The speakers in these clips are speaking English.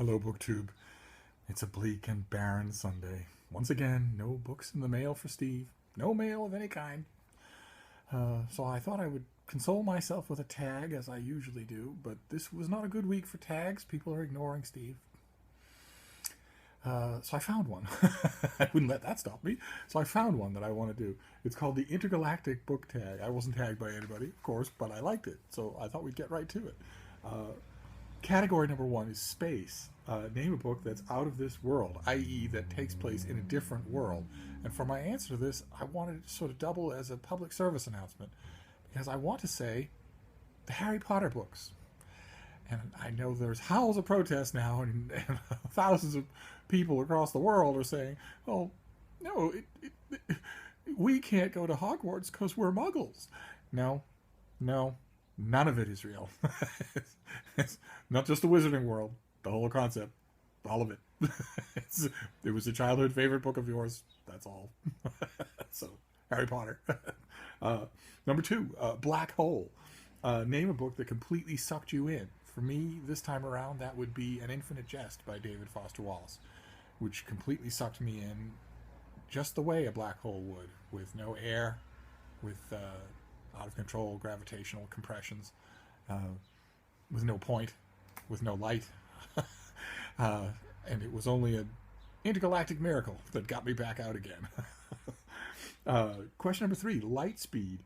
Hello, BookTube. It's a bleak and barren Sunday. Once again, no books in the mail for Steve. No mail of any kind. So I thought I would console myself with a tag, as I usually do, but this was not a good week for tags. People are ignoring Steve. So I found one. I wouldn't let that stop me. So I found one that I want to do. It's called the Intergalactic Book Tag. I wasn't tagged by anybody, of course, but I liked it. So I thought we'd get right to it. Category number 1 is space. Name a book that's out of this world, i.e. that takes place in a different world. And for my answer to this, I wanted to sort of double as a public service announcement, because I want to say the Harry Potter books. And I know there's howls of protest now, and thousands of people across the world are saying, oh, no, we can't go to Hogwarts because we're muggles. No, none of it is real. It's not just the wizarding world, the whole concept, all of it. It was a childhood favorite book of yours, that's all. So, Harry Potter. Number 2, Black Hole. Name a book that completely sucked you in. For me, this time around, that would be An Infinite Jest by David Foster Wallace, which completely sucked me in just the way a black hole would, with no air, with out-of-control gravitational compressions, with no point, with no light. And it was only an intergalactic miracle that got me back out again. Question number 3, Lightspeed.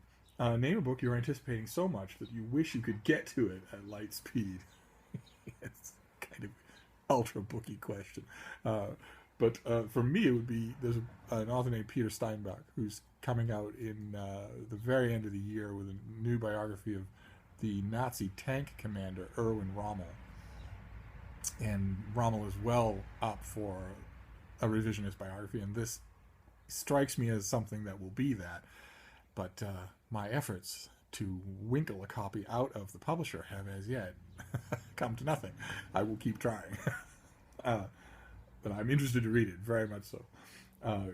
Name a book you're anticipating so much that you wish you could get to it at light speed. It's kind of ultra booky question. But for me, it would be, there's an author named Peter Steinbach who's coming out in the very end of the year with a new biography of the Nazi tank commander Erwin Rommel. And Rommel is well up for a revisionist biography, and this strikes me as something that will be that. But my efforts to winkle a copy out of the publisher have as yet come to nothing. I will keep trying. But I'm interested to read it, very much so.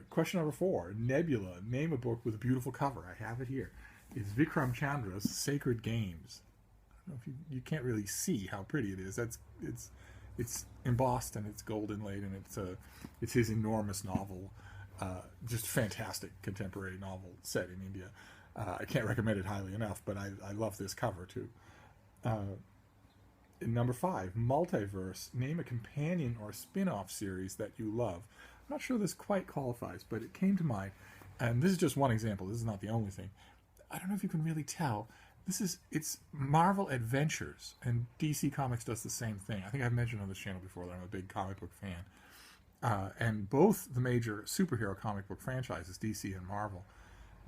Question number 4, Nebula. Name a book with a beautiful cover. I have it here. It's Vikram Chandra's Sacred Games. I don't know if you can't really see how pretty it is. It's embossed and it's gold inlaid, and it's his enormous novel. Just fantastic contemporary novel set in India. I can't recommend it highly enough, but I love this cover too. Number 5, Multiverse. Name a companion or spin-off series that you love. I'm not sure this quite qualifies, but it came to mind, and this is just one example. This is not the only thing. I don't know if you can really tell. It's Marvel Adventures, and DC Comics does the same thing. I think I've mentioned on this channel before that I'm a big comic book fan. And both the major superhero comic book franchises, DC and Marvel,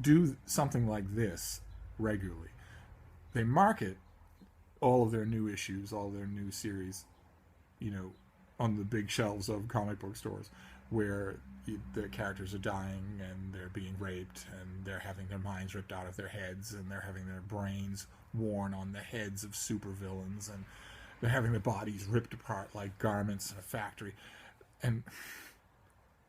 do something like this regularly. They market all of their new issues, all their new series, on the big shelves of comic book stores, where the characters are dying and they're being raped and they're having their minds ripped out of their heads and they're having their brains worn on the heads of supervillains and they're having their bodies ripped apart like garments in a factory. And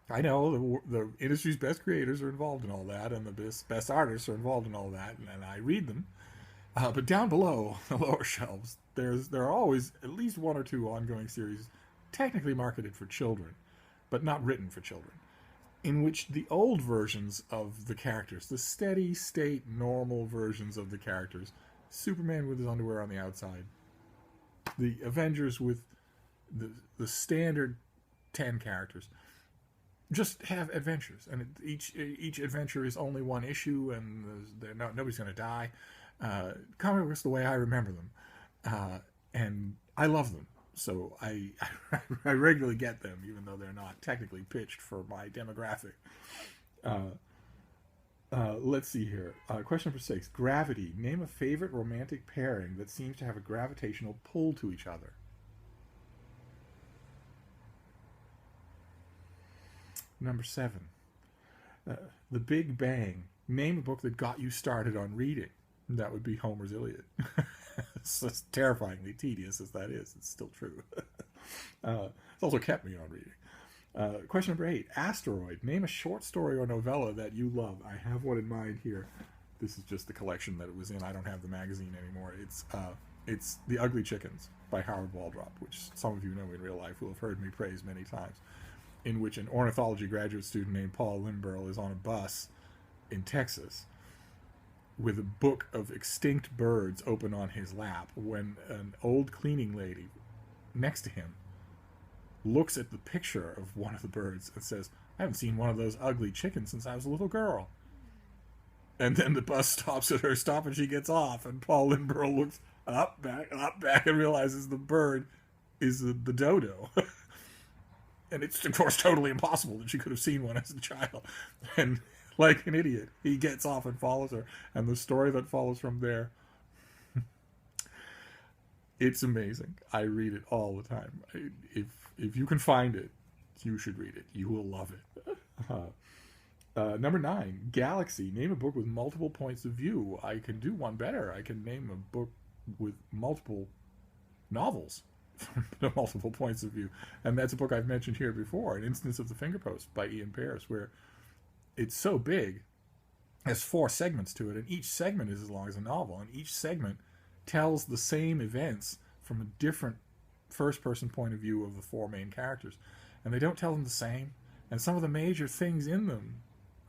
I know the industry's best creators are involved in all that, and the best artists are involved in all that, and I read them. But down below, the lower shelves, there are always at least 1 or 2 ongoing series technically marketed for children, but not written for children, in which the old versions of the characters, the steady state normal versions of the characters, Superman with his underwear on the outside, the Avengers with the standard 10 characters, just have adventures, and each adventure is only 1 issue, and nobody's going to die. Comic books the way I remember them, and I love them. So I regularly get them, even though they're not technically pitched for my demographic. Let's see here. Question number 6, Gravity. Name a favorite romantic pairing that seems to have a gravitational pull to each other. Number 7, The Big Bang. Name a book that got you started on reading. That would be Homer's Iliad. It's as terrifyingly tedious as that is. It's still true. It's also kept me on reading. Question number 8, Asteroid. Name a short story or novella that you love. I have one in mind here. This is just the collection that it was in. I don't have the magazine anymore. It's It's The Ugly Chickens by Howard Waldrop, which some of you know in real life will have heard me praise many times, in which an ornithology graduate student named Paul Limburl is on a bus in Texas with a book of extinct birds open on his lap when an old cleaning lady next to him looks at the picture of one of the birds and says, I haven't seen one of those ugly chickens since I was a little girl. And then the bus stops at her stop and she gets off, and Paul Limburl looks up, back, and realizes the bird is the dodo. And it's, of course, totally impossible that she could have seen one as a child. And like an idiot, he gets off and follows her. And the story that follows from there, it's amazing. I read it all the time. If you can find it, you should read it. You will love it. Number 9, Galaxy. Name a book with multiple points of view. I can do one better. I can name a book with multiple novels from multiple points of view. And that's a book I've mentioned here before, An Instance of the Fingerpost by Iain Pears, where it's so big, has 4 segments to it, and each segment is as long as a novel, and each segment tells the same events from a different first-person point of view of the 4 main characters. And they don't tell them the same, and some of the major things in them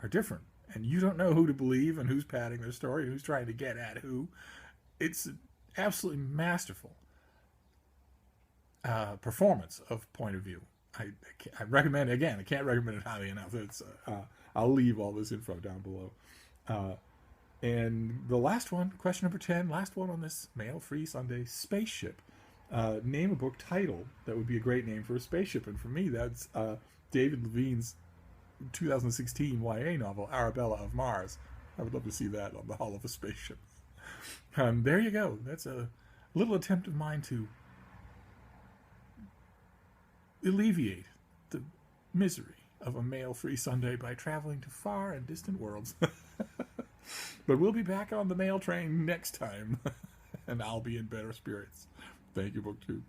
are different, and you don't know who to believe and who's padding their story and who's trying to get at who. It's absolutely masterful performance of point of view. I recommend, again, I can't recommend it highly enough. It's I'll leave all this info down below. And the last one, question number 10, last one on this Mail-Free Sunday, Spaceship. Name a book title that would be a great name for a spaceship. And for me, that's David Levine's 2016 YA novel, Arabella of Mars. I would love to see that on the hull of a spaceship. There you go. That's a little attempt of mine to alleviate the misery of a mail-free Sunday by traveling to far and distant worlds. But we'll be back on the mail train next time, and I'll be in better spirits. Thank you, BookTube.